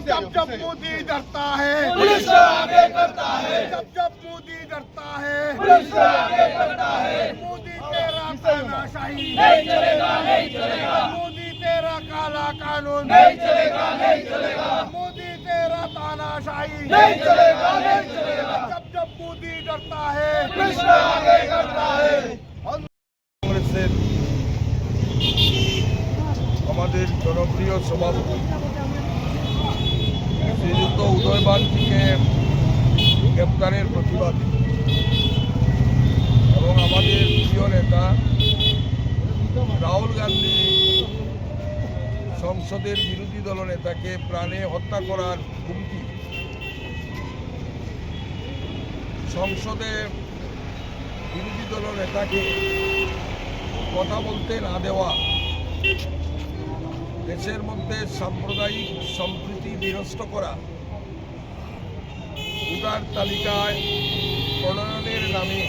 जब जब मोदी डरता है पुलिस से आगे करता है, जब जब मोदी डरता है पुलिस से आगे करता है। मोदी तेरा तानाशाही नहीं चलेगा, नहीं चलेगा, मोदी तेरा काला कानून नहीं चलेगा, नहीं चलेगा, मोदी तेरा तानाशाही नहीं चलेगा, नहीं चलेगा। जब जब मोदी डरता है पुलिस से आगे करता है। কংগ্রেসের আমাদের জনপ্রিয় সভাপতি শ্রীযুক্ত উদয় বাগচিকে গ্রেপ্তারের প্রতিবাদে এবং আমাদের প্রিয় নেতা রাহুল গান্ধী সংসদের বিরোধী দলনেতাকে প্রাণে হত্যা করার হুমকি, সংসদে বিরোধী দলনেতাকে কথা বলতে না দেওয়া, দেশের মধ্যে সাম্প্রদায়িক সম্প্রীতি বিনষ্ট করা, ভোটার তালিকায় প্রণয়নের নামে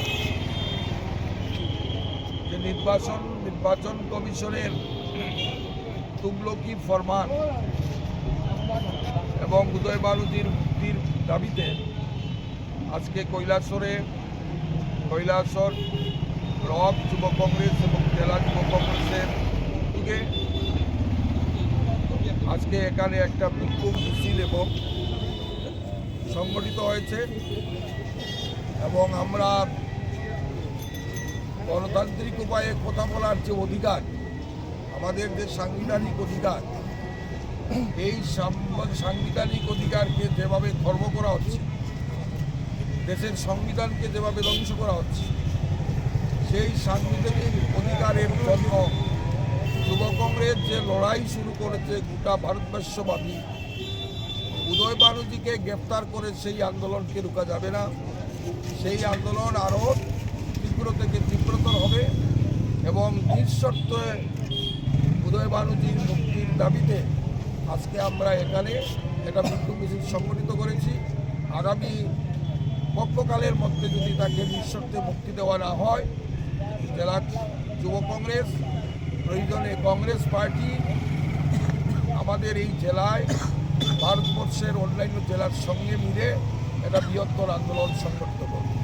যে নির্বাচন কমিশনের তুগলকি ফরমান এবং উদয় বানুজির মুক্তির দাবিতে আজকে কৈলাসর ব্লক যুব কংগ্রেস এবং জেলা যুব কংগ্রেসের উদ্যোগে আজকে এখানে একটা বিক্ষোভ মিছিল এবং সংগঠিত হয়েছে এবং আমরা গণতান্ত্রিক উপায়ে কথা বলার যে অধিকার, আমাদের যে সাংবিধানিক অধিকার, এই সাংবিধানিক অধিকারকে যেভাবে খর্ব করা হচ্ছে, দেশের সংবিধানকে যেভাবে ধ্বংস করা হচ্ছে, সেই সাংবিধানিক অধিকারের জন্য যুব কংগ্রেস যে লড়াই শুরু করেছে গোটা ভারতবর্ষব্যাপী, উদয় বানুজিকে গ্রেপ্তার করে সেই আন্দোলনকে রোকা যাবে না। সেই আন্দোলন আরও তীব্র থেকে তীব্রতর হবে এবং নিঃশর্তে উদয় বানুজির মুক্তির দাবিতে আজকে আমরা এখানে একটা বিক্ষোভ মিছিল সংগঠিত করেছি। আগামী পক্ষকালের মধ্যে যদি তাকে নিঃশর্তে মুক্তি দেওয়া না হয়, জেলা যুব কংগ্রেস, প্রয়োজনে কংগ্রেস পার্টি আমাদের এই জেলায় ভারতবর্ষের অন্যান্য জেলার সঙ্গে মিলে একটা বৃহত্তর আন্দোলন সংগঠিত করবে।